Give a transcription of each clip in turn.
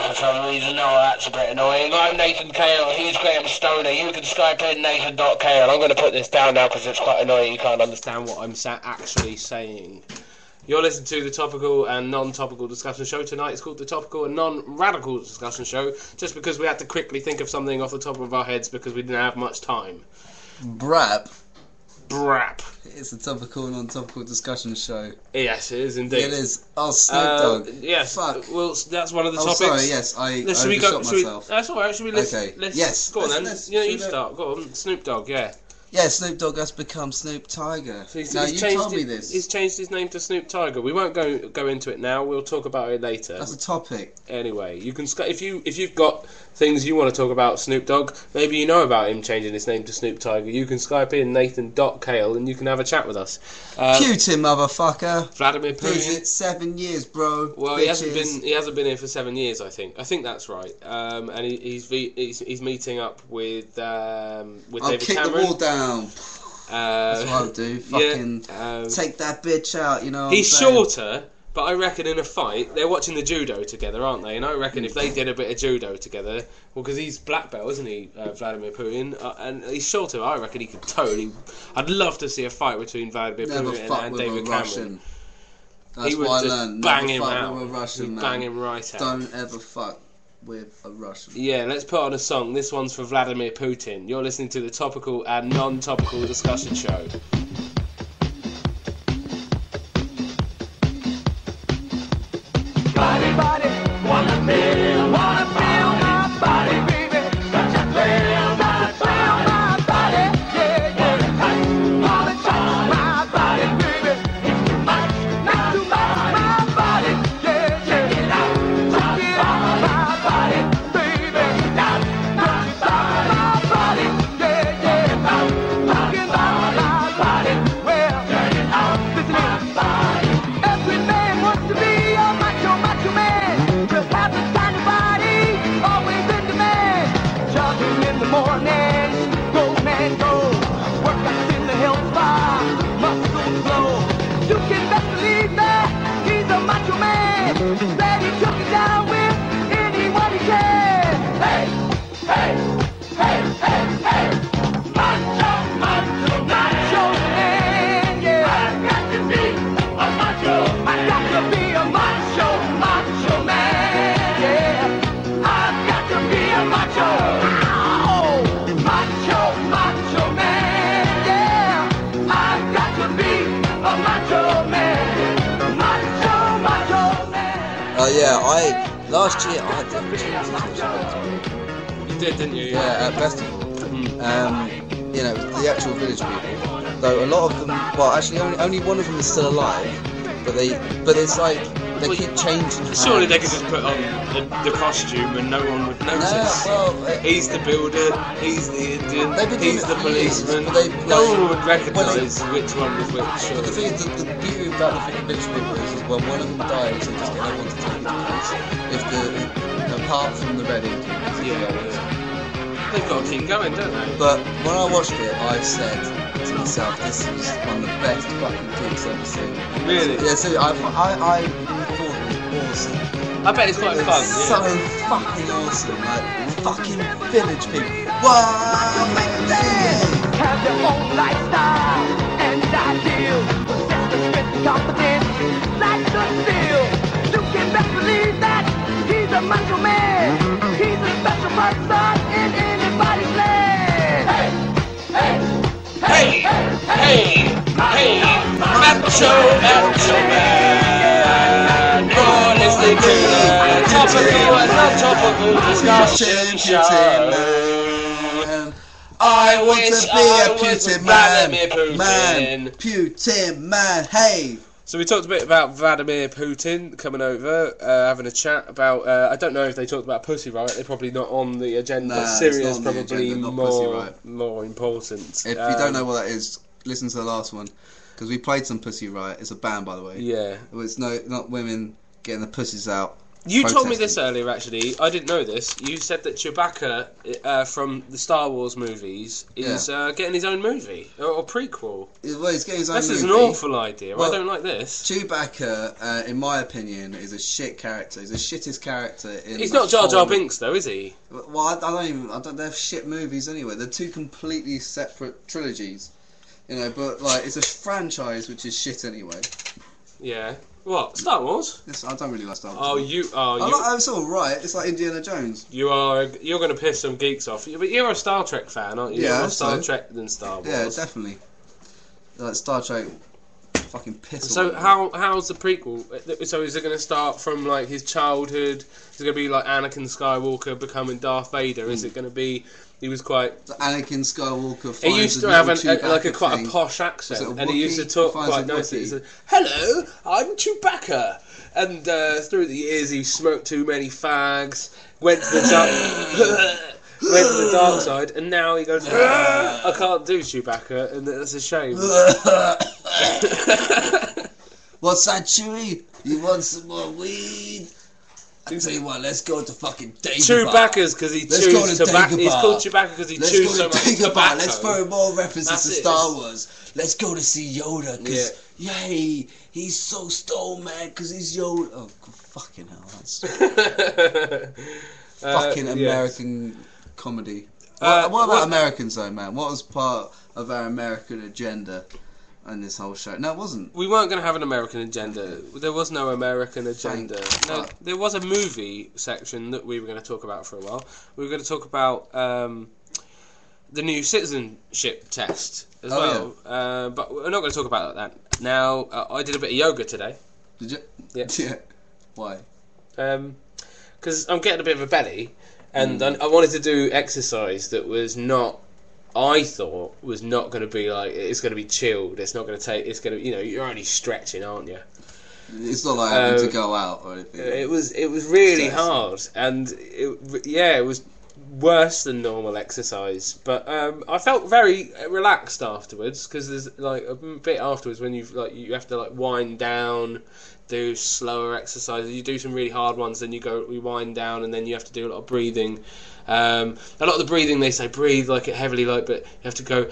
for some reason. Oh, that's a bit annoying. I'm Nathan Kale, he's Graham Stoner. You can Skype in Nathan.Kale. I'm going to put this down now because it's quite annoying. You can't understand what I'm actually saying. You're listening to the Topical and Non-Topical Discussion Show. Tonight it's called the Topical and Non-Radical Discussion Show, just because we had to quickly think of something off the top of our heads because we didn't have much time. Brap. It's the Topical and Non-Topical Discussion Show. Yes, it is indeed. It is. Oh, Snoop Dogg. Yes. Fuck. Well, that's one of the topics. Sorry, yes, I shot myself. That's alright, should we listen? Okay. Yes. Go on then. You start. Go on. Snoop Dogg, yeah. Yeah, Snoop Dogg has become Snoop Tiger. So now, you told me this. He's changed his name to Snoop Tiger. We won't go into it now. We'll talk about it later. That's a topic. Anyway, you can if you've got things you want to talk about Snoop Dogg, maybe you know about him changing his name to Snoop Tiger, you can Skype in Nathan.Kale and you can have a chat with us. Putin, motherfucker. Vladimir Putin. Visit 7 years, bro. Well, he hasn't been here for 7 years, I think. I think that's right. And he's meeting up with David Cameron. I'll kick the wall down. That's what I'll do. Fucking take that bitch out, you know. He's shorter, but I reckon in a fight they're watching the judo together, aren't they? And I reckon if they did a bit of judo together, well, because he's black belt, isn't he, Vladimir Putin? And he's shorter. I reckon he could totally. I'd love to see a fight between Vladimir Putin and David Cameron. That's what I learned. Bang him out. out. Bang him right out. Don't ever fuck with a Russian. Yeah, let's put on a song. This one's for Vladimir Putin. You're listening to the Topical and Non-Topical Discussion Show. Body, wanna feel my body, baby. Got to feel my body, yeah. Wanna touch my body, baby. It's too much, not too much, my body, yeah. Check it out, my body, baby. Touch my body, yeah. Talking about my body, well, check it out, listen to me. Every man wants to be a macho man. Just have this kind of body, always in demand. Jogging in the morning, go man go. Workouts in the health spa, muscles glow. You can best believe that he's a macho man. That he took it down with anyone he can. Hey, hey, hey, hey, hey. Macho man, yeah. I've got to be a macho. I've got to be a macho man, yeah. I've got to be a macho. Ow! Macho man, yeah. I've got to be a macho man. Macho man. Oh yeah, last year I had the opportunity. You did, didn't you? Yeah, at festival. You know, the actual village people. Though a lot of them, well, actually only one of them is still alive. But it's like they keep changing. Surely they could just put on the costume and no one would notice. No, he's the builder, he's the Indian, he's the policeman. No one would recognise which one was which. But the thing is, the beauty about the village people is when one of them dies, they just get everyone to take the place. Apart from the Red Indians. Yeah. They've got to keep going, don't they? But when I watched it, I said to myself, this was one of the best fucking gigs I've ever seen. Really? Yeah, so I thought it was awesome. I bet it's quite fun. So fucking awesome, like fucking village people. Wow, man! Have their own lifestyle and ideal. Possess the strength and confidence like the steel. You can best believe that he's a macho man. He's a special person in anybody's land. Hey, macho man. You're listening to the Topical and Non-Topical Discussion Show. I want to be a Putin man. Putin man, hey. So we talked a bit about Vladimir Putin coming over, having a chat about. I don't know if they talked about Pussy Riot. They're probably not on the agenda. Nah, Syria's it's not on the probably agenda, not Pussy Riot. more important. If you don't know what that is, listen to the last one because we played some Pussy Riot. It's a band, by the way. Yeah. It's not women getting the pussies out You told me this earlier, actually. I didn't know this. You said that Chewbacca from the Star Wars movies is getting his own movie or prequel. Well, he's getting his own movie. This is an awful idea. Well, I don't like this. Chewbacca, in my opinion, is a shit character. He's the shittest character in. He's not Jar Jar Binks, though, is he? Well, I don't. They're shit movies anyway. They're two completely separate trilogies, you know. But like, it's a franchise which is shit anyway. Yeah. What? Star Wars? Yes, I don't really like Star Wars. Oh, It's all right. It's like Indiana Jones. You're going to piss some geeks off. But you're a Star Trek fan, aren't you? Yeah, you're more Star Trek than Star Wars. Yeah, definitely. Like Star Trek, fucking piss. So how's the prequel? So is it going to start from like his childhood? Is it going to be like Anakin Skywalker becoming Darth Vader? Is it going to be? He was quite. So Anakin Skywalker. He used to have quite a posh accent, and he used to talk quite nicely. He said, "Hello, I'm Chewbacca," and through the years he smoked too many fags, went to the dark side, and now he goes, "I can't do Chewbacca," and that's a shame. What's that, Chewie? You want some more weed? I tell you what, let's go to fucking Dagobah. Chewbacca's because he chews tobacco. He's called Chewbacca because he chews so much tobacco. Let's throw more references to Star Wars. Let's go to see Yoda because, yay, he's so stoned, man, because he's Yoda. Oh, fucking hell, that's fucking American comedy. What about Americans, though, man? What was part of our American agenda in this whole show? No, it wasn't. We weren't going to have an American agenda. There was no American agenda. No, there was a movie section that we were going to talk about for a while. We were going to talk about the new citizenship test as well. Yeah. But we're not going to talk about that now. I did a bit of yoga today. Did you? Yeah. Why? Because I'm getting a bit of a belly, and I wanted to do exercise that was not. I thought was not going to be like it's going to be chilled. It's not going to take. It's going to you're only stretching, aren't you? It's not like having to go out or anything. It was really hard, and it was worse than normal exercise. But I felt very relaxed afterwards because there's like a bit afterwards when you have to like wind down, do slower exercises. You do some really hard ones, then you wind down, and then you have to do a lot of breathing. A lot of the breathing, they say breathe like it heavily, but you have to go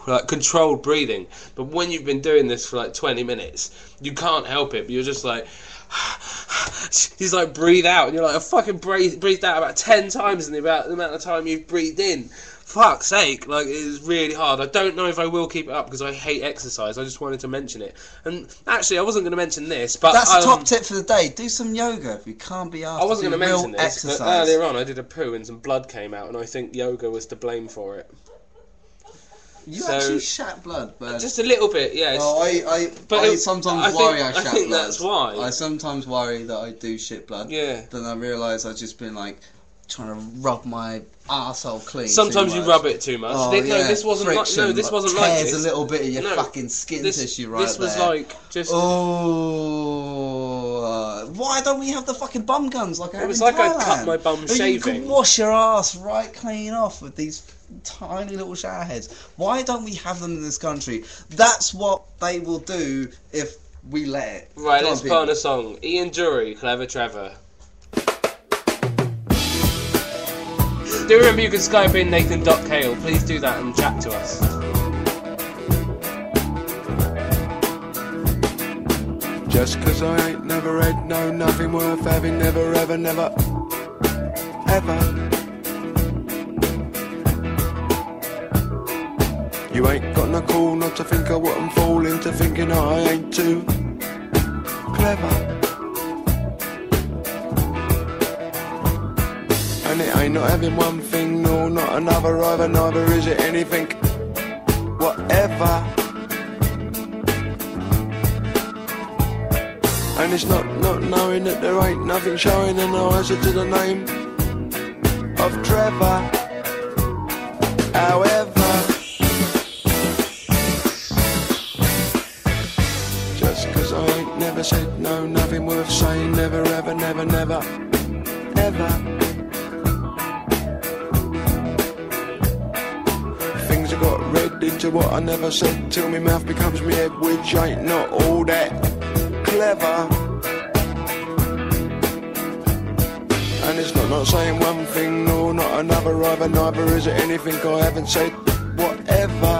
like controlled breathing. But when you've been doing this for like 20 minutes, you can't help it. But you're just like, he's like breathe out, and you're like I fucking breathed out about 10 times in the amount of time you've breathed in. Fuck's sake, like, it is really hard. I don't know if I will keep it up because I hate exercise. I just wanted to mention it. And actually, I wasn't going to mention this, but that's the top tip for the day. Do some yoga if you can't be asked. I wasn't going to mention this, exercise. But earlier on I did a poo and some blood came out, and I think yoga was to blame for it. You actually shat blood, but just a little bit, yeah. Oh, I sometimes worry I shat blood. I think that's why. I sometimes worry that I do shit blood. Yeah. Then I realise I've just been like trying to rub my arsehole clean. Sometimes you rub it too much. Oh, no, this wasn't friction, like. No, this wasn't like this. Tears a little bit of your fucking skin tissue right there. This was like just. Oh, why don't we have the fucking bum guns like I have in Thailand? It was like I cut my bum shaving. You can wash your ass right clean off with these tiny little shower heads. Why don't we have them in this country? That's what they will do if we let it. Right, let's put on a song. Ian Dury, Clever Trevor. Do remember you can Skype in Nathan.Kale. Please do that and chat to us. Just 'cause I ain't never had nothing worth having, never ever, never, ever. You ain't got no call not to think of what I'm falling to thinking I ain't too clever. And it ain't not having one thing, no, not another either, neither is it anything, whatever. And it's not knowing that there ain't nothing showing an answer to the name of Trevor. However, just 'cause I ain't never said no, nothing worth saying, never ever, never, never, ever. got read into what I never said till my mouth becomes me head, which ain't not all that clever. And it's not saying one thing nor not another either, neither is it anything I haven't said, whatever.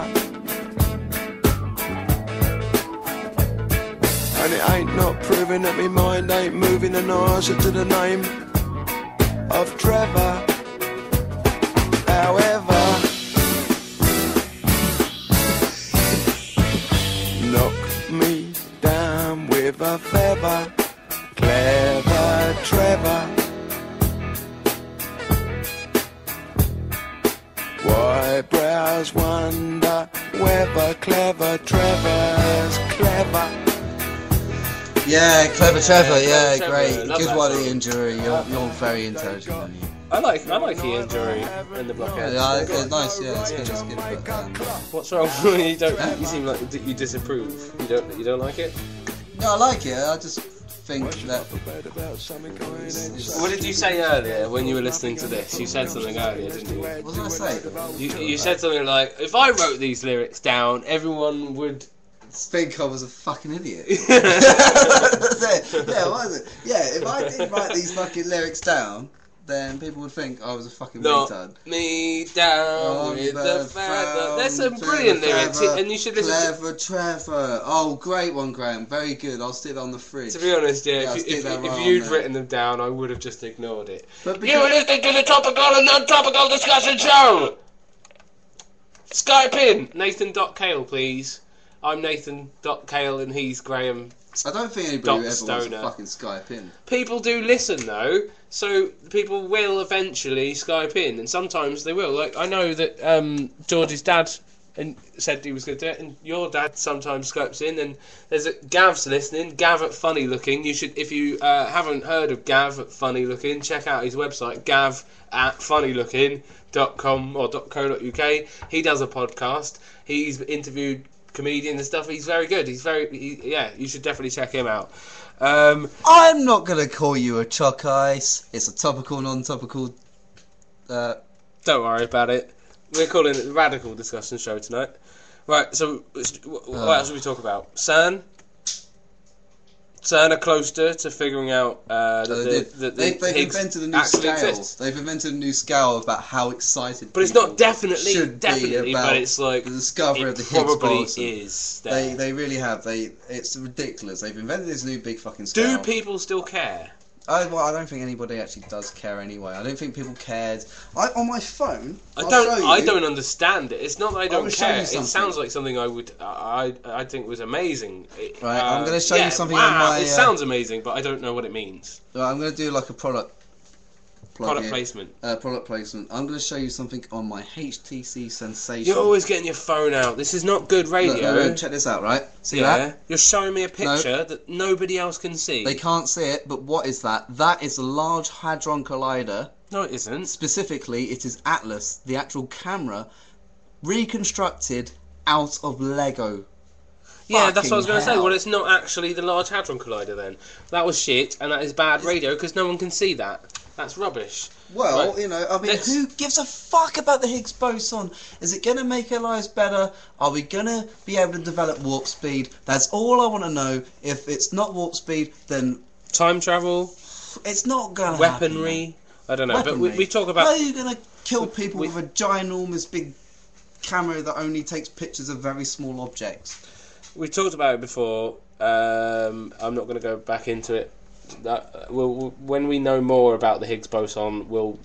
And it ain't not proving that me mind ain't moving an answer to the name of Trevor. However, knock me down with a feather, clever Trevor. Why brows wonder whether clever Trevor's clever. Yeah, clever Trevor. Yeah, Trevor, great. love Good that one, song. Ian Jury. You're very intelligent, aren't you? I like Ian Jury in the Blockheads. Yeah, it's nice. Yeah, it's good. It's good. But, What's wrong? You seem like you disapprove. You don't like it? no, I like it. I just think that. What did you say earlier when you were listening to this? You said something earlier, didn't you? What did I say? You said something like, if I wrote these lyrics down, everyone would think I was a fucking idiot. That's it. Yeah, what is it? Yeah, if I didn't write these fucking lyrics down, then people would think I was a fucking retard. Me down with the feather. There's some brilliant lyrics, and you should listen to. Clever Trevor. Oh, great one, Graham. Very good. I'll stick that on the fridge. To be honest, Yeah, I'll if stick that right you'd on there. written them down, I would have just ignored it. But You were listening to the Topical and Non-Topical Discussion Show! Skype in, Nathan.Kale, please. I'm Nathan.Kale and he's Graham. I don't think anybody ever wants Stoner. to fucking Skype in. People do listen though, so people will eventually Skype in, and sometimes they will. Like I know that George's dad said he was going to do it, and your dad sometimes Skypes in. And there's Gav's listening. Gav at Funny Looking. You should, if you haven't heard of Gav at Funny Looking, check out his website, Gav at funnylooking.com or .co.uk. He does a podcast. He's interviewed comedians and stuff. He's very good. You should definitely check him out. I'm not going to call you a choc ice. It's a topical, non-topical. Don't worry about it. We're calling it the Radical Discussion Show tonight. Right, so what else should we talk about? CERN are closer to figuring out they've invented a new scale. Exists. They've invented a new scale about how excited. But it's not people should definitely. be about But it's like the discovery of the Higgs probably boson. is. There. They really have. It's ridiculous. They've invented this new big fucking scale. Do people still care? I don't think anybody actually does care anyway. I don't think people cared. On my phone, I I'll don't understand it. It's not that I don't will show care. you It something. sounds like something I think was amazing. Right, I'm going to show you something wow, on my. It sounds amazing, but I don't know what it means. Right, I'm going to do like a product. Product placement. Product placement. I'm going to show you something on my HTC Sensation. You're always getting your phone out. This is not good radio. Look, check this out, right? See yeah, that? you're showing me a picture that nobody else can see. They can't see it, but what is that? That is a Large Hadron Collider. No, it isn't. Specifically, it is Atlas, the actual camera, reconstructed out of Lego. Yeah, that's what I was going to say. hell. Well, it's not actually the Large Hadron Collider then. That was shit, and that is bad radio because no one can see that. That's rubbish. Well, Right. you know, I mean, who gives a fuck about the Higgs boson? Is it going to make our lives better? Are we going to be able to develop warp speed? That's all I want to know. If it's not warp speed, then Time travel, it's not going to weaponry. I don't know, but we talk about. How are you going to kill people with a ginormous big camera that only takes pictures of very small objects? We talked about it before. I'm not going to go back into it. When we know more about the Higgs boson, we'll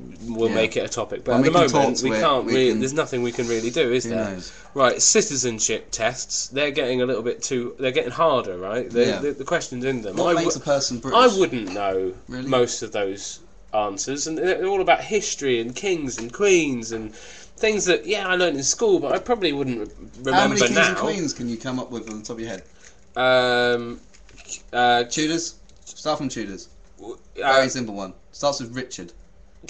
make it a topic. But When at the we can moment, talk we to it, can't. we Really, can- there's nothing we can really do, is Who there? knows? Right, citizenship tests. They're getting a little bit too. They're getting harder, right? Yeah. The questions in them. What makes a person British? I wouldn't know Really? most of those answers, and they're all about history and kings and queens and things that I learned in school, but I probably wouldn't remember How many kings now. and queens can you come up with on the top of your head? Tudors? Start from Tudors. Very simple one. Starts with Richard.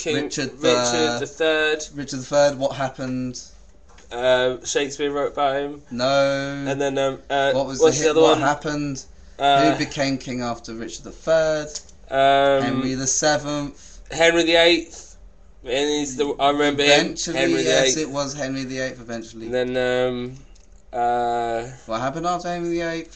Richard the Third. Richard III, what happened? Shakespeare wrote about him, No. and then what was what's the the hit? other What one? happened? Who became king after Richard III? Henry Henry VII. Henry VIII. And he's the. I remember Eventually, him. Henry yes, VIII. it was Henry VIII. Eventually. And then What happened after Henry VIII?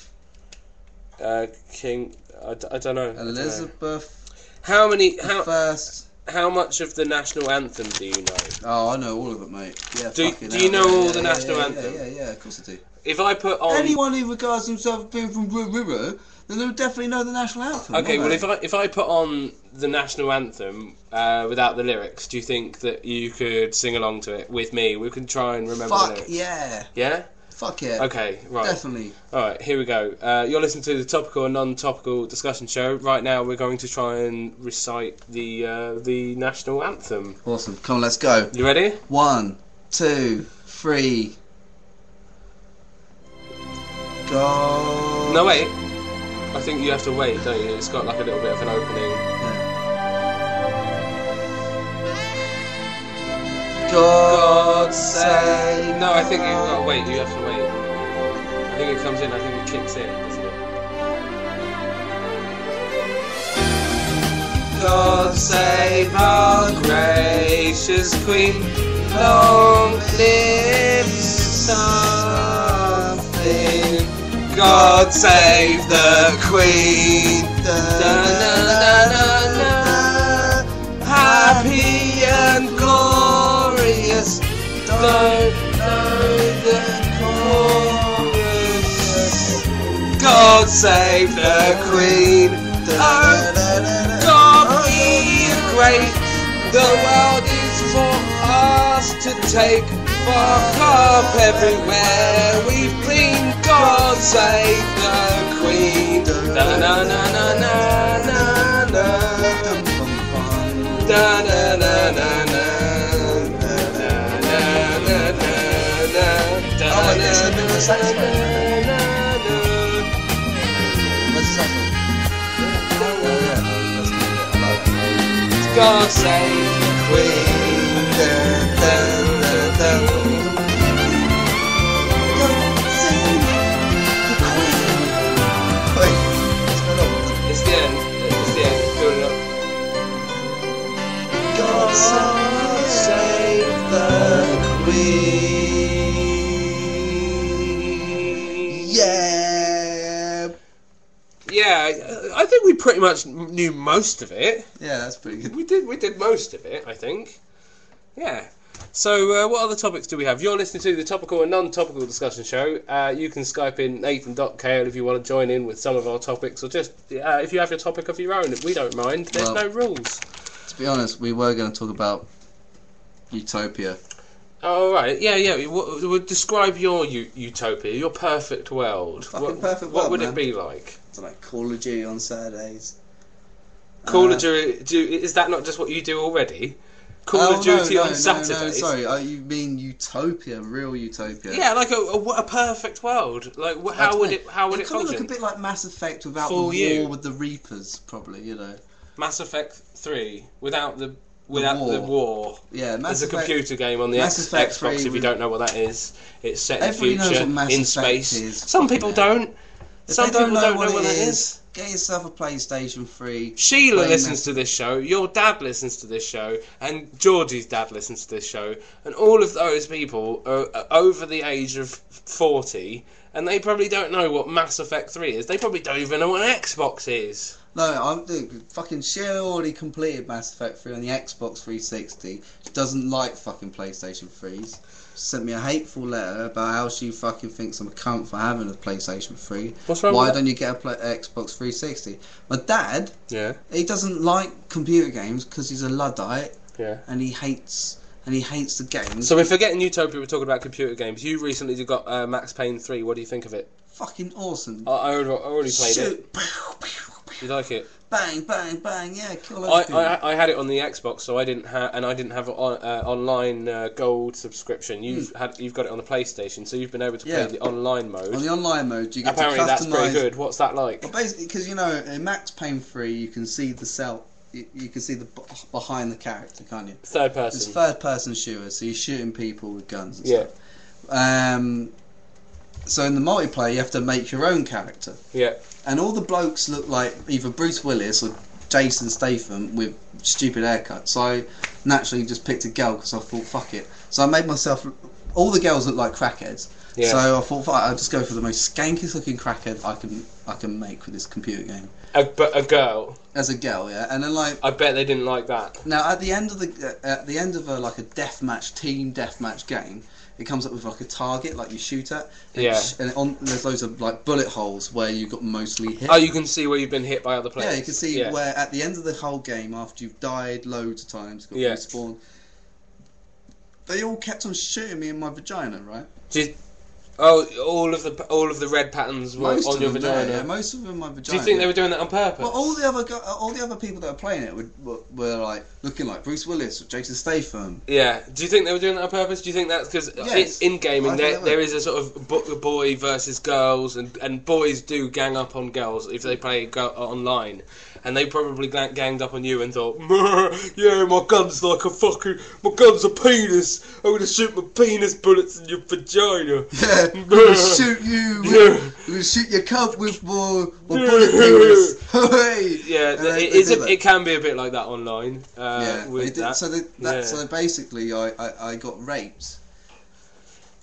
King. I don't know. Elizabeth. How many? First. How much of the national anthem do you know? Oh, I know all of it, mate. Yeah. Do fucking you hell, know all yeah, the yeah, national yeah, anthem? Yeah, of course I do. If I put on Anyone who regards himself as being from River, then they'll definitely know the national anthem. okay, well won't they? if I put on the national anthem without the lyrics, do you think that you could sing along to it with me? We can try and remember the Fuck lyrics. yeah. Yeah? Fuck yeah. Okay, right. Definitely. Alright, here we go. You're listening to the Topical and Non-Topical Discussion Show. Right now we're going to try and recite the national anthem. Awesome. Come on, let's go. You ready? 1, 2, 3. Go. No, wait. I think you have to wait, don't you? It's got like a little bit of an opening. God save. No, I think you've got to wait. You have to wait. I think it comes in. I think it kicks in, doesn't it? God save our gracious Queen. Long live something. God save the Queen. Happy and glorious. Don't know the chorus. God save the Queen. Oh, God be great. The world is for us to take. Fuck up everywhere we've been. God save the Queen. Na na na na na na na. Da na na na na. Oh, yes, a bit of a saxophone. Where's the saxophone? Oh, yeah, that's good. I like that. God save the Queen. God save the Queen. Wait, what's going on? It's the end. It's the end. Build it up. God save the Queen. Yeah. Yeah, I think we pretty much knew most of it. Yeah, that's pretty good. We did most of it, I think. Yeah. So, what other topics do we have? You're listening to the Topical and Non-Topical Discussion Show. You can Skype in Nathan.kale if you want to join in with some of our topics, or just if you have your topic of your own. We don't mind. There's no rules. To be honest, we were going to talk about Utopia. Oh, right. Yeah. Describe your utopia, your perfect world. Perfect What world, would man. it be like? It's like Call of Duty on Saturdays. Call of Duty, is that not just what you do already? Call of Duty on Saturdays? No, sorry, you mean Utopia, real Utopia. Yeah, like a perfect world. Like how would it It function? look a bit like Mass Effect without For the you. war with the Reapers, probably, you know. Mass Effect 3 without the war. war. Yeah, Mass There's a Effect. computer game on the Mass Effect Xbox 3 if you don't know what that is. It's set in the Everybody knows future, what Mass in Effect space. is. Some people don't. If Some they don't people don't know what what it that is, is. get yourself a PlayStation 3. Sheila play listens Mass- to this show, your dad listens to this show, and Georgie's dad listens to this show, and all of those people are over the age of 40, and they probably don't know what Mass Effect 3 is. They probably don't even know what an Xbox is. No, I'm fucking Sheila already completed Mass Effect 3 on the Xbox 360. She doesn't like fucking PlayStation 3s. She sent me a hateful letter about how she fucking thinks I'm a cunt for having a PlayStation 3. What's wrong Why with don't you get a Xbox 360? My dad, Yeah, he doesn't like computer games because he's a Luddite yeah. and he hates the games. So we're forgetting Utopia, we're talking about computer games. You recently got Max Payne 3, what do you think of it? Fucking awesome. I already played it. Shoot. You like it? Bang, bang, bang, yeah, kill everything. I had it on the Xbox, so I didn't have an online gold subscription. You've got it on the PlayStation, so you've been able to play the online mode. On the online mode, you get Apparently to customize. that's pretty good. What's that like? Well, basically, because you know, in Max Payne 3, you can see the cell. You can see the behind the character, can't you? Third It's person. third-person shooter, so you're shooting people with guns and Yeah. stuff. So in the multiplayer, you have to make your own character, Yeah. and all the blokes look like either Bruce Willis or Jason Statham with stupid haircut. So I naturally just picked a girl because I thought, fuck it. So I made myself. All the girls look like crackheads. Yeah. So I thought, I'll just go for the most skankiest looking crackhead I can make with this computer game. A girl. As a girl, yeah, and then like. I bet they didn't like that. Now at the end of like a deathmatch, team deathmatch game, it comes up with like a target, like you shoot at. And there's loads of like bullet holes where you got mostly hit. Oh, you can see where you've been hit by other players. Yeah, you can see where at the end of the whole game, after you've died loads of times, got respawned. They all kept on shooting me in my vagina, right? All of the red patterns were on your vagina. Yeah, most of them my vagina. Do you think they were doing that on purpose? Well, all the other people that were playing it were like looking like Bruce Willis or Jason Statham. Yeah. Do you think they were doing that on purpose? Do you think that's because in gaming there is a sort of boy versus girls, and boys do gang up on girls if they play online. And they probably ganged up on you and thought, yeah, my gun's a penis. I'm gonna shoot my penis bullets in your vagina. Yeah, I'm gonna shoot you. I'm gonna shoot your cup with my bullet penis. Yeah, it can be a bit like that online. So basically, I got raped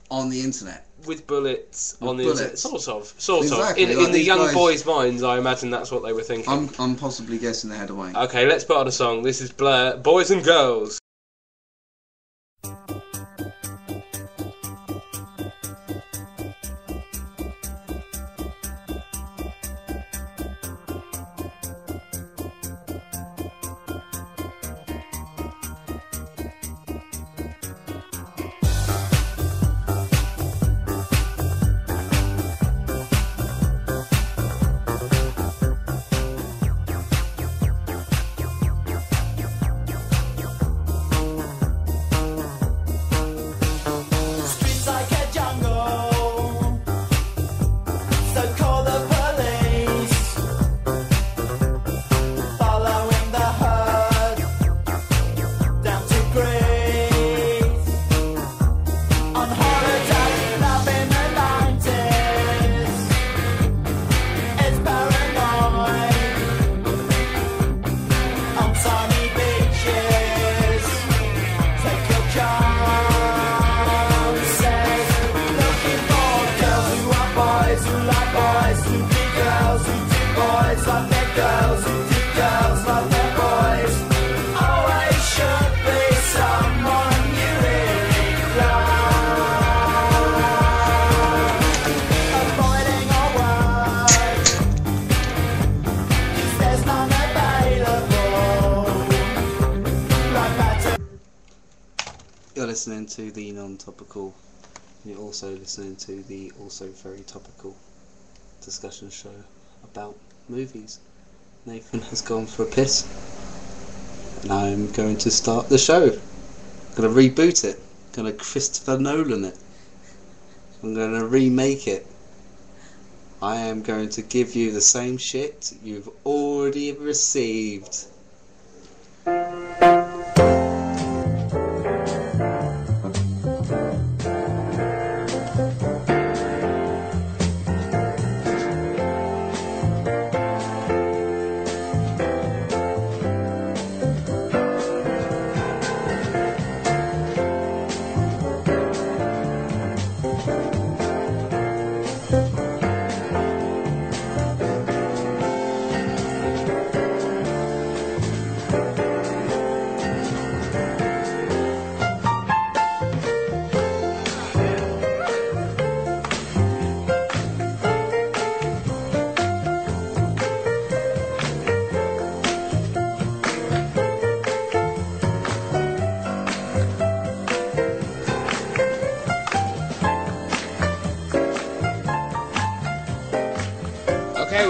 on the internet. With bullets on the bullets. internet. Sort of. Exactly, In the young boys' minds, I imagine that's what they were thinking. I'm possibly guessing they had a wank. Okay, let's put on a song. This is Blair, Boys and Girls. You're listening to the non-topical. You're also listening to the also very topical discussion show about movies. Nathan has gone for a piss, and I'm going to start the show. I'm going to reboot it. I'm going to Christopher Nolan it. I'm going to remake it. I am going to give you the same shit you've already received.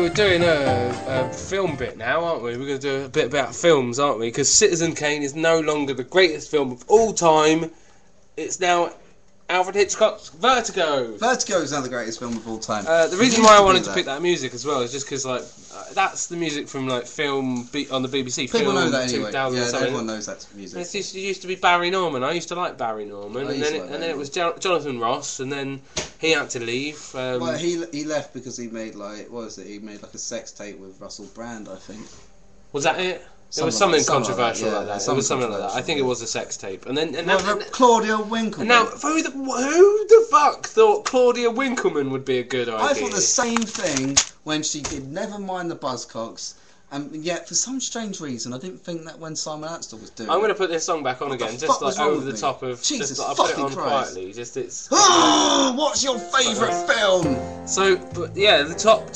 We're doing a film bit now, aren't we? We're going to do a bit about films, aren't we? Because Citizen Kane is no longer the greatest film of all time. It's now Alfred Hitchcock's Vertigo. Vertigo is now the greatest film of all time. The reason why I wanted to pick that music as well is just because, like, that's the music from like film on the BBC. People film know that anyway. Yeah, something. everyone knows that music. It used to be Barry Norman. I used to like Barry Norman, and then it was Jonathan Ross, and then he had to leave. Well, he left because he made like he made like a sex tape with Russell Brand, I think. Was that it? It was something controversial like that. It was something like that. I think it was a sex tape. And then Claudia Winkleman. And now, who the fuck thought Claudia Winkleman would be a good idea? I thought the same thing when she did Never Mind the Buzzcocks, and yet for some strange reason I didn't think that when Simon Amstel was doing. I'm going to put this song back on again, just like over the top of. Jesus just, I'll put it on Christ. quietly. Just it's. What's your favourite film? So, but yeah, the top.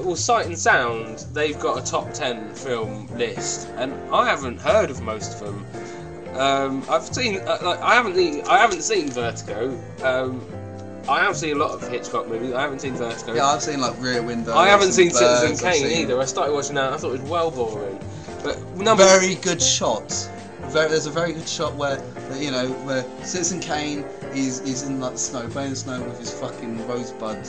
Well, Sight and Sound, they've got a top 10 film list, and I haven't heard of most of them. I've seen. I haven't seen Vertigo. I have seen a lot of Hitchcock movies. I haven't seen Vertigo. Yeah, I've seen like Rear Window. I haven't seen Citizen Kane either. I started watching that. I thought it was well boring. But very good shots. There's a very good shot where where Citizen Kane is in like the snow, playing the snow with his fucking rosebud.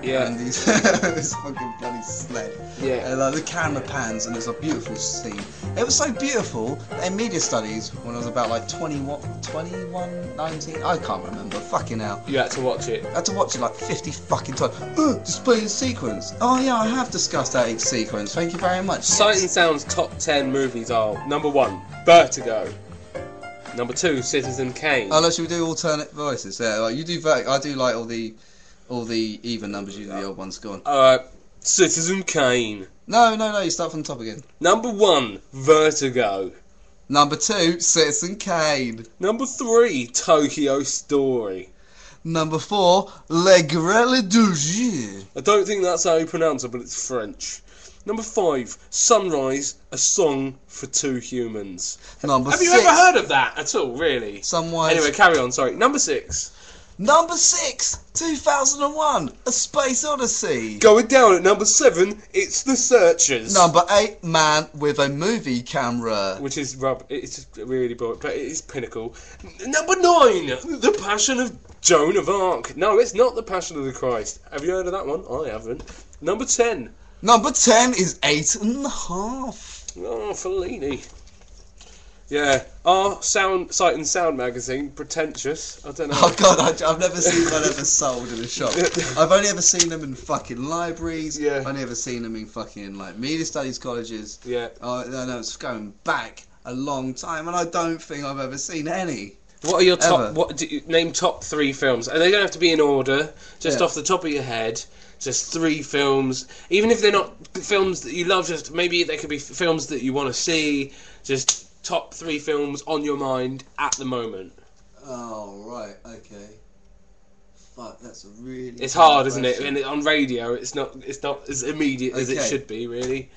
Yeah. And he's this fucking bloody sled. Yeah. And like the camera pans and there's a beautiful scene. It was so beautiful that in media studies when I was about like 21, 19, I can't remember. Fucking hell. You had to watch it. I had to watch it like 50 fucking times. Display the sequence. Oh yeah, I have discussed that each sequence. Thank you very much. Sight and Sound's top 10 movies are number 1, Vertigo. Number 2, Citizen Kane. Oh, should we do alternate voices? Yeah, like you do. I do like all the even numbers. You do the old ones. Go on. Citizen Kane. No. You start from the top again. Number 1, Vertigo. Number 2, Citizen Kane. Number 3, Tokyo Story. Number 4, Le Grêle du Jour. I don't think that's how you pronounce it, but it's French. Number 5, Sunrise, A Song for Two Humans. Number Have 6. you ever heard of that at all, really? Sunrise. Anyway, carry on, sorry. Number 6. Number 6, 2001, A Space Odyssey. Going down at number 7, it's The Searchers. Number 8, Man with a Movie Camera. Which is it's just really boring, but it is pinnacle. Number 9, The Passion of Joan of Arc. No, it's not The Passion of the Christ. Have you heard of that one? I haven't. Number 10. Number 10 is 8.5. Oh, Fellini. Yeah, our Sight and Sound magazine, pretentious. I don't know. Oh god, I've never seen one ever sold in a shop. I've only ever seen them in fucking libraries. Yeah. I've only ever seen them in fucking like media studies colleges. Yeah. No, it's going back a long time, and I don't think I've ever seen any. What are your top? Ever. What do you name top 3 films? And they don't have to be in order. Just Yeah. off the top of your head. Just 3 films. Even if they're not films that you love, just maybe they could be films that you want to see. Just top 3 films on your mind at the moment. Oh right, okay. Fuck, that's a really. It's hard, isn't it? And on radio, it's not as immediate as it Okay. should be, really.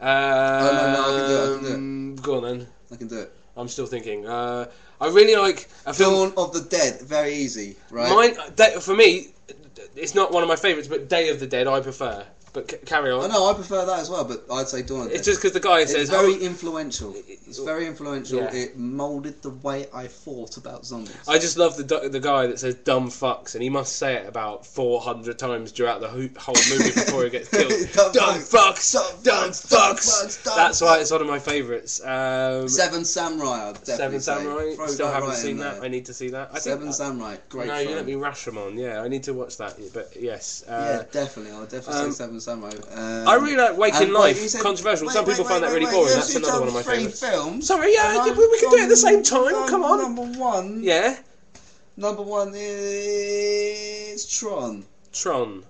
No, I can do it. Go on then. I can do it. I'm still thinking. I really like a film. Dawn of the Dead, very easy, right? Mine, for me, it's not one of my favourites, but Day of the Dead I prefer. But carry on. I know, I prefer that as well, but I'd say Dawn of the Dead. It's just because the guy says... It's very influential. It's very influential. Yeah. It moulded the way I thought about zombies. I just love the guy that says dumb fucks, and he must say it about 400 times throughout the whole movie before he gets killed. Dumb fucks! Dumb fucks! That's why it's one of my favourites. Seven Samurai, I'd definitely Seven Samurai? say. Still Throw haven't right seen in that. there. I need to see that. Seven Samurai, great No, film. you let me Rashomon. Yeah, I need to watch that. But yes. Yeah, definitely. I would definitely say Seven Samurai. I really like Waking and Life. you said- Controversial. wait, Some people wait, find that wait, really wait, boring. you That's said another one of my 3 favourites. films. Sorry, yeah, And we can do it at the same time. I'm Come on. Number 1. Yeah. Number 1 is Tron. Tron.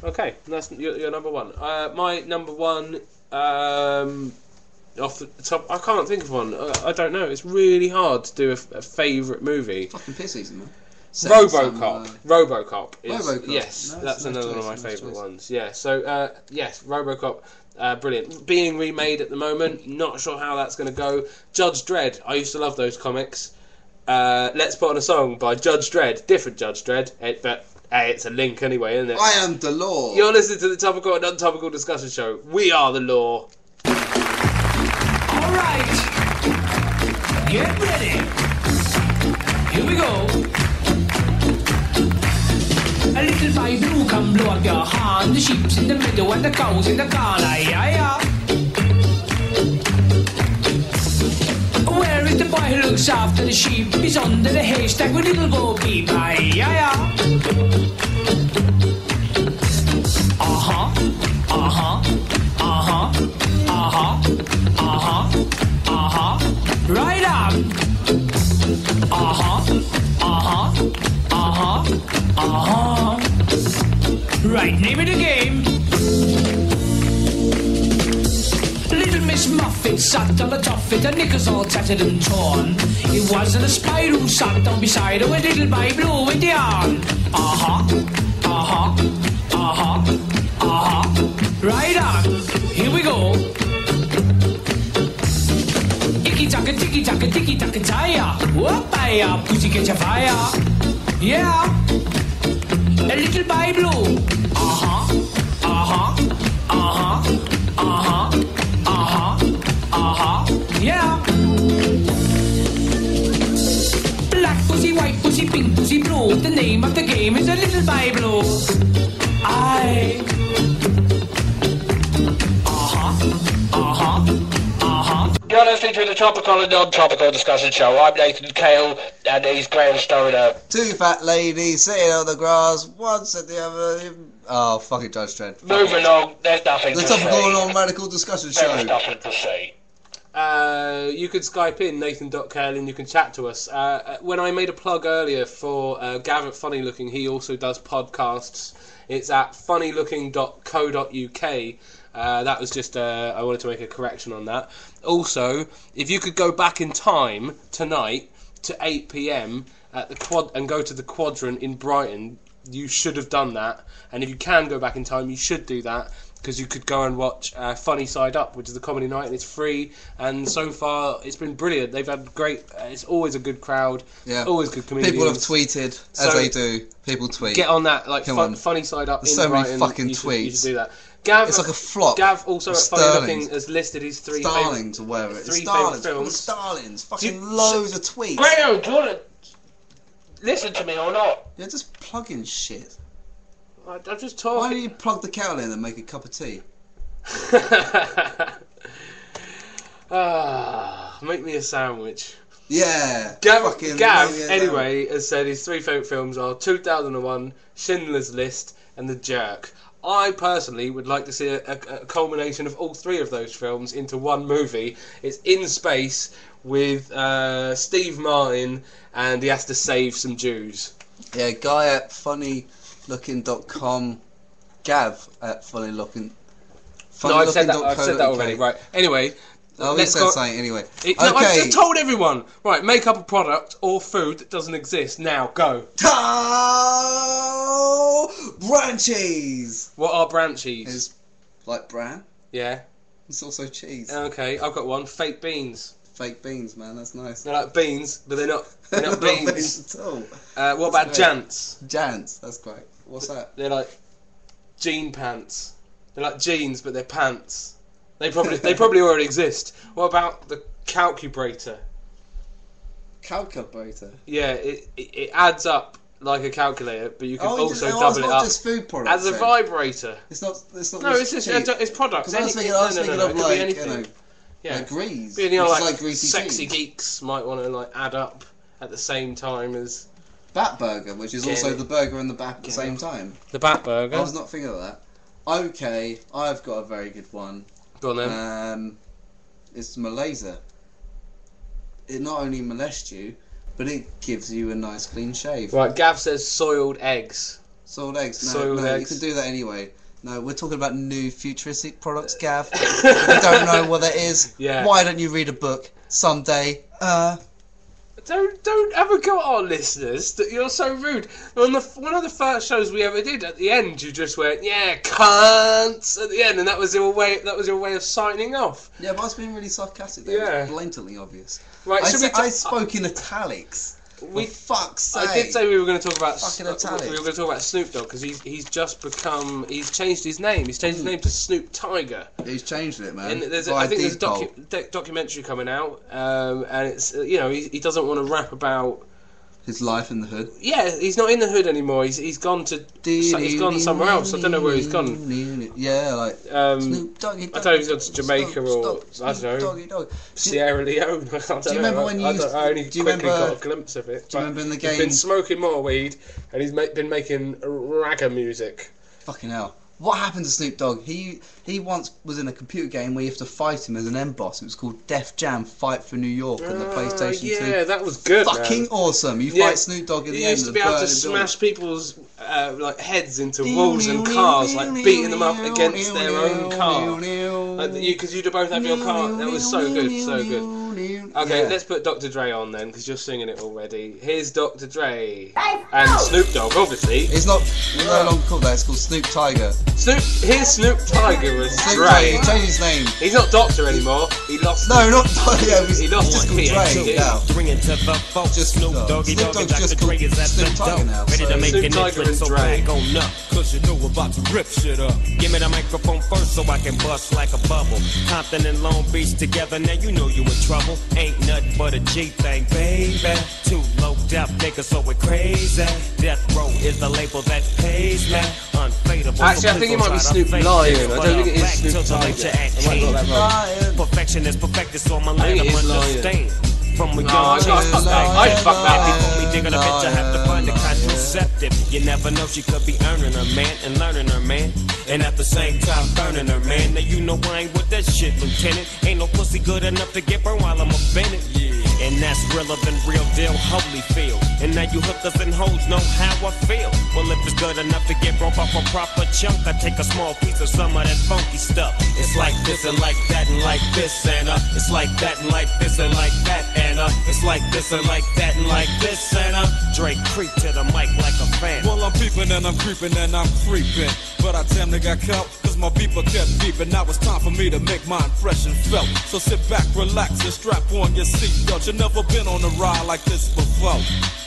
Okay, that's your number 1. My number 1, off the top, I can't think of one. I don't know. It's really hard to do a favourite movie. Fucking piss season, man. RoboCop. RoboCop. RoboCop. Yes, No, that's nice another one of choice, my nice favourite choice. ones. Yeah. So yes, RoboCop. Brilliant. Being remade at the moment. Not sure how that's going to go. Judge Dredd. I used to love those comics. Let's Put on a Song by Judge Dredd. Different Judge Dredd, but hey, it's a link anyway, isn't it? I am the law. You're listening to the Topical and Non-Topical Discussion Show. We are the law. Alright, get ready. Here we go. A little baby who can blow up your horn. The sheep's in the meadow and the cows in the corner. Yeah, yeah. Where is the boy who looks after the sheep? He's under the haystack with little Bo Peep. Yeah, yeah. Uh-huh, uh-huh, uh-huh, uh-huh, It sat on the top of it, the knickers all tattered and torn. It wasn't a spider who sat down beside her with little baby blue with the arm. Right on, here we go. Icky-taka, ticky-taka, ticky-taka, tire. Whoop-a-ya, pussy catch a fire. Yeah, a little baby blue. Yeah. Black pussy, white pussy, pink pussy, blue. The name of the game is a little baby blue. You're listening to the Topical and Non-Topical Discussion Show. I'm Nathan Cale, and he's Graham Stoner. Two fat ladies sitting on the grass, one said the other. Oh, fucking Judge Dredd. Moving along, there's nothing The to say. Topical and Non-Radical Discussion There's Show. nothing to say. You can Skype in Nathan.Cale and you can chat to us. When I made a plug earlier for Gav at Funny Looking, he also does podcasts. It's at funnylooking.co.uk. That was just, I wanted to make a correction on that. Also, if you could go back in time tonight to 8 p.m. at the quad and go to the Quadrant in Brighton, you should have done that. And if you can go back in time, you should do that, because you could go and watch Funny Side Up, which is a comedy night, and it's free. And so far, it's been brilliant. They've had great. It's always a good crowd. Yeah. Always good comedians. People have tweeted, as So, they do. People tweet. Get on that, like Come on. Funny Side Up. There's in so many Brighton. fucking You should tweets. do that. Gav, It's like a flock. Gav also of at Funny Starlings. Looking has listed his three Starlings or whatever. It's three Starlings. favourite films. Starlings. Fucking Do- loads of tweets. Graham, do you want to listen to me or not? You're just plugging shit. I'm just Why talking. don't you plug the kettle in and make a cup of tea? Make me a sandwich. Yeah. Gav, fucking yeah, anyway, has said his three favourite films are 2001, Schindler's List, and The Jerk. I personally would like to see a culmination of all three of those films into one movie. It's in space with Steve Martin, and he has to save some Jews. Yeah, guy at funnylooking.com, Gav at funnylooking. No, I've said that already. Right. Anyway. Oh, he said something anyway. No, I've just told everyone. Right, make up a product or food that doesn't exist. Now, go. Bran cheese! What are brand cheese? It's like bran. Yeah. It's also cheese. Okay, I've got one. Fake beans. Fake beans, man, that's nice. They're like beans, but they're not Not beans. at all. What about great. jants? Jants, that's great. What's that? They're like jean pants. They're like jeans, but they're pants. They probably already exist. What about the calculator? Calculator. Yeah, it adds up like a calculator, but you can also it's double it not up just food products, as a then. vibrator. It's not. No, it's just cheap. it's products. 'Cause I was thinking, No, of it could like, be you anything. know, Yeah. like grease. But, you know, which is like greasy sexy cheese. geeks might want to like add up at the same time as Bat burger, which is Get also it. the burger and the bat at the Get same it. time. the Bat Burger. I was not thinking of that. Okay, I've got a very good one. Go on then. It's Malaysia. It not only molests you, but it gives you a nice clean shave. Right, Gav says soiled eggs. Soiled eggs. No, Soiled no, you eggs. can do that anyway. No, we're talking about new futuristic products, Gav. If you don't know what that is, Yeah. why don't you read a book someday? Don't ever go at our listeners that you're so rude. On one of the first shows we ever did, at the end you just went, "Yeah, cunts" at the end, and that was your way. That was your way of signing off. Yeah, but I was being really sarcastic there. Yeah. It was blatantly obvious. Right, should we I spoke in italics. We- For fuck's sake. I did say we were going to talk about Fucking italics. we were going to talk about Snoop Dogg because he's changed his name. He's changed his name to Snoop Tiger. He's changed it, man. And I Via think there's a Depot. documentary coming out, and it's he doesn't want to rap about. His life in the hood. Yeah, he's not in the hood anymore. He's gone to he's gone somewhere else. I don't know where he's gone. Yeah, like Snoop Doggy Dogg. I don't know if he's gone to Jamaica or I don't know Doggy Dogg. Sierra Leone. I don't Do you know. remember when you I used- only do you quickly remember- got a glimpse of it. do you remember in the He's been game- smoking more weed and he's been making ragga music. Fucking hell. What happened to Snoop Dogg? He once was in a computer game where you have to fight him as an end boss. It was called Def Jam Fight for New York on the PlayStation 2. Yeah, that was good. Fucking awesome. You fight Snoop Dogg at the end. You used to be able to smash people's like heads into walls and cars, like beating them up against their own car. Because you'd both have your car. That was so good, so good. Okay, let's put Dr. Dre on then, because you're singing it already. Here's Dr. Dre and Snoop Dogg, obviously. It's no longer called that. It's called Snoop Tiger. Here's Snoop Tiger as Snoop Dre. Tiger, he changed his name. He's not Doctor anymore. He lost. No, not Tiger. He lost his PhD. Bringing to the folks, Just Snoop Doggy Dogg and Dr. Dre is at Snoop the Tiger door. now, Ready so to make Snoop an Tiger entrance, and so Dre. back on up. Cause you know we're about to rip shit up. Give me the microphone first so I can bust like a bubble. Compton and Long Beach together, now you know you in trouble. Ain't nothing but a G thing, baby. Too low death niggas, so we're crazy. Death Row is the label that pays me. Unfadable. Actually, I think it might be Snoop Lion. I don't think it is Snoop Tiger. I might got that wrong. Perfection is perfected, so I'ma I let think it them is Lion. understand. From a young I'd fuck that. People me digging a bitch, I have to find a contraceptive. You never know, she could be earning her man and learning her man, and at the same time burning her man. Now you know I ain't with that shit, Lieutenant. Ain't no pussy good enough to get burned while I'm offended. And that's realer than real deal, Holyfield. And now you hookers and hoes know how I feel. Well, if it's good enough to get broke off a proper chunk, I take a small piece of some of that funky stuff. It's like this and like that and like this and it's like that and like this and like that and it's like this and like that and like this and Drake creep to the mic like a fan. Well, I'm peeping and I'm creeping and I'm creeping, but I damn near got caught cause my beeper kept beeping. Now it's time for me to make my impression felt. So sit back, relax and strap on your seatbelt. You've never been on a ride like this before.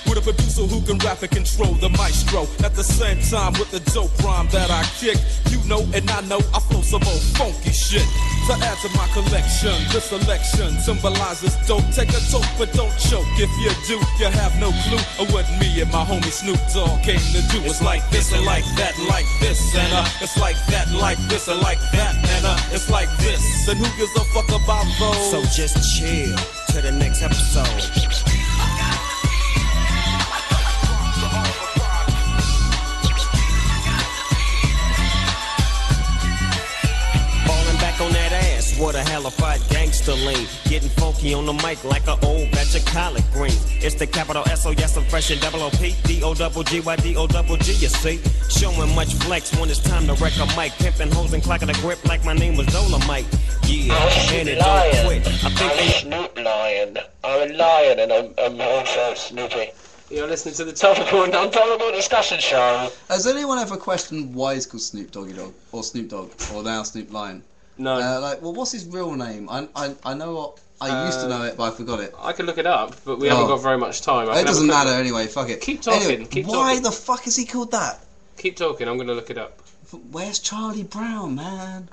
With a producer who can rap and control the maestro. At the same time with the dope rhyme that I kick. You know and I know I flow some old funky shit. To add to my collection, this selection symbolizes dope. Take a toke but don't choke. If you do, you have no clue of what me and my homie Snoop Dogg came to do. It's like this and like that and like this and it's like that and like this and like that and it's like this. And who gives a fuck about those? So just chill to the next episode. On that ass, what a hellified gangster lean. Getting funky on the mic like an old batch of collard greens. It's the capital S-O-S, I'm fresh and double O-P, D-O-double-G-Y-D-O-double-G, you see. Showing much flex when it's time to wreck a mic. Pimping hoes and clocking a grip like my name was Dolomite. Yeah, and it don't quit. I think I'm Snoop Lion. I'm a lion and I'm also Snoopy. You're listening to the Topical and Non-Topical Discussion Show. Has anyone ever questioned why he's called Snoop Doggy Dogg or Snoop Dogg or now Snoop Lion? No. Well, what's his real name? I know what. I used to know it, but I forgot it. I can look it up, but we haven't got very much time. It doesn't matter anyway, fuck it. Keep talking, Anyway, why the fuck is he called that? Keep talking, I'm going to look it up. Where's Charlie Brown, man?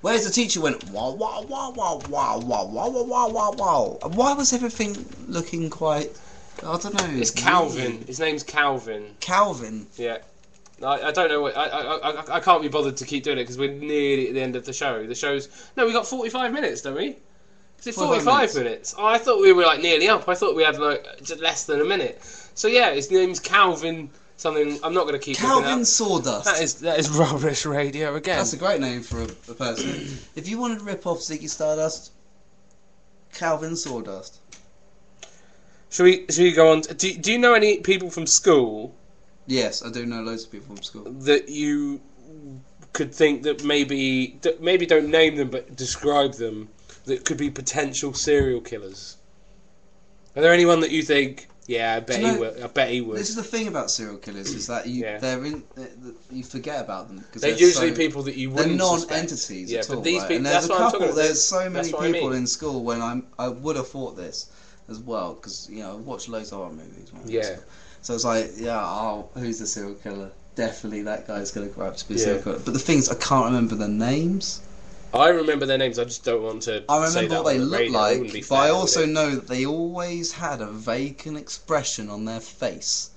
Where's the teacher went, wow, wow, wow, wow, wow, wow, wow, wow, wow, wow, wow. And why was everything looking quite, I don't know. It's Calvin. His name's Calvin. Calvin? Yeah. I don't know. I can't be bothered to keep doing it because we're nearly at the end of the show. The show's... No, we got 45 minutes, don't we? Is it 45 minutes? Oh, I thought we were like nearly up. I thought we had like just less than a minute. So yeah, his name's Calvin something. I'm not going to keep Calvin Sawdust. That is rubbish radio again. That's a great name for a person. If you wanted to rip off Ziggy Stardust, Calvin Sawdust. Should we go on? Do you know any people from school? Yes, I do know loads of people from school. That you could think that maybe don't name them but describe them, that could be potential serial killers. Are there anyone that you think, yeah, I bet he would. This is the thing about serial killers, is that you forget about them. They're usually people that you wouldn't They're non-entities suspect. at all. But these right? people, And there's that's what I'm talking about. There's so many people in in school when I would have thought this as well, because I watch loads of horror movies. Yeah. So it's like, who's the serial killer? Definitely that guy's going to grow up to be a serial killer. But the thing is, I can't remember their names. I remember their names, I just don't want to I say remember that what they on the looked radio. like, but I also know that they always had a vacant expression on their face.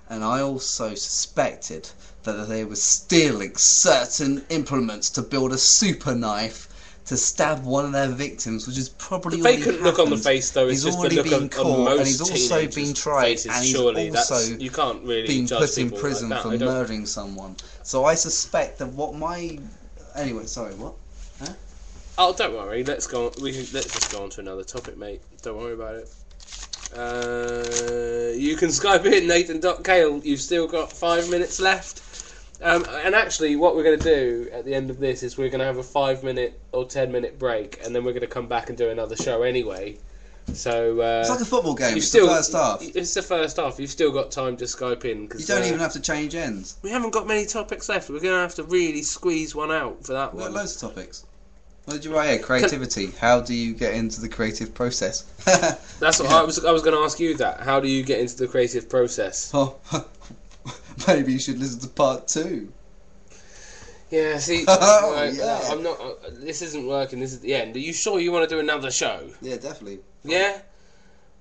And I also suspected that they were stealing certain implements to build a super knife to stab one of their victims, which is probably The already vacant look on the happened. face, though, is He's just the already look been on caught, most and he's also teenagers' been tried, faces, and he's surely. also You can't really been judge put in people prison like that. for I don't- murdering someone. So I suspect that what my... Anyway, sorry, what? Oh, don't worry. Let's just go on to another topic, mate. Don't worry about it. You can Skype in Nathan.Kale. You've still got 5 minutes left. And actually, what we're going to do at the end of this is we're going to have a 5-minute or 10-minute break, and then we're going to come back and do another show anyway. So It's like a football game. It's still, the first half. It's the first half. You've still got time to Skype in. You don't even have to change ends. We haven't got many topics left. We're going to have to really squeeze one out for that We've one. got loads of topics. What did you write here? Creativity. How do you get into the creative process? That's what I was going to ask you. That. How do you get into the creative process? Oh, maybe you should listen to part 2. Yeah, see, Oh, yeah. I'm not. This isn't working. This is the end. Are you sure you want to do another show? Yeah, definitely. Yeah.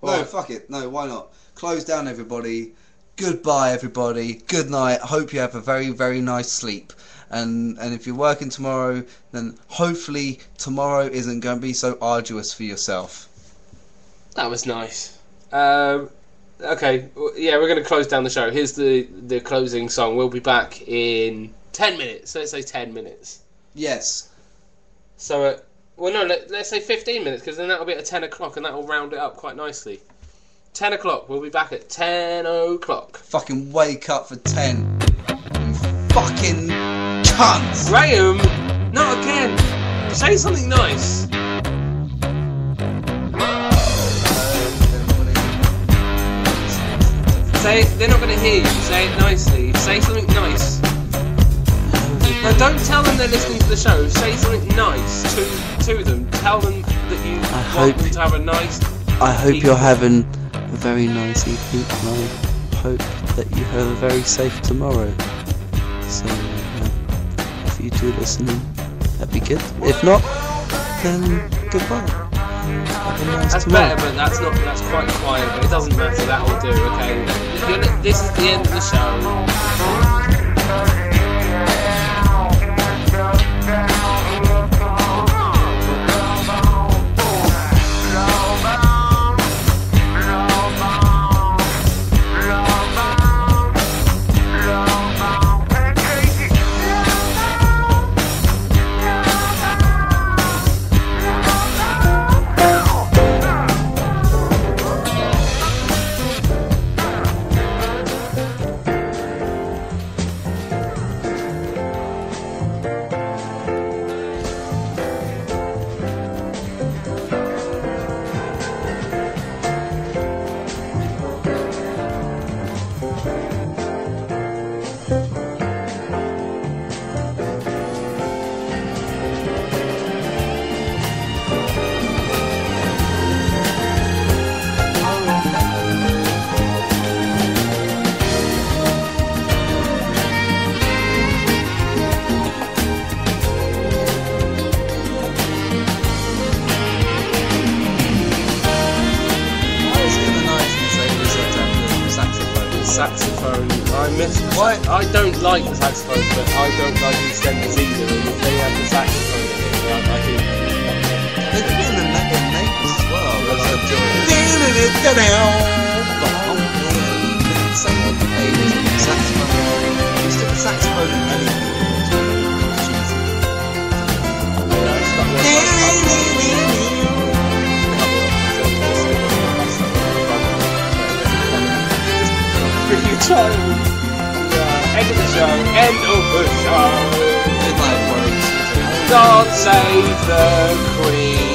No, Alright. fuck it. No, why not? Close down, everybody. Goodbye, everybody. Good night. Hope you have a very, very nice sleep. And if you're working tomorrow, then hopefully tomorrow isn't going to be so arduous for yourself. That was nice. Okay, yeah, we're going to close down the show. Here's the closing song. We'll be back in 10 minutes. Let's say 10 minutes. Yes. So, let's say 15 minutes, because then that'll be at 10 o'clock, and that'll round it up quite nicely. 10 o'clock. We'll be back at 10 o'clock. Fucking wake up for 10. You fucking cunts. Graham, not again. Say something nice. Say it, they're not going to hear you. Say it nicely. Say something nice. No, don't tell them they're listening to the show. Say something nice to them. Tell them that you want them to have a nice... I hope you're having a very nice evening, and I hope that you have a very safe tomorrow. So, if you do listen, that'd be good. If not, then goodbye. Have a nice That's tomorrow. better, but that's quite quiet, but it doesn't matter, that'll do, okay? This is the end of the show. Saxophone. I don't like the saxophone, but I don't like EastEnders either. And if they have the saxophone in it, I do. They did it in the Neighbours as well. That's a joy. Saxophone in anything. Pretty child. End of the show. End of the show. Good night, boys. God save the Queen.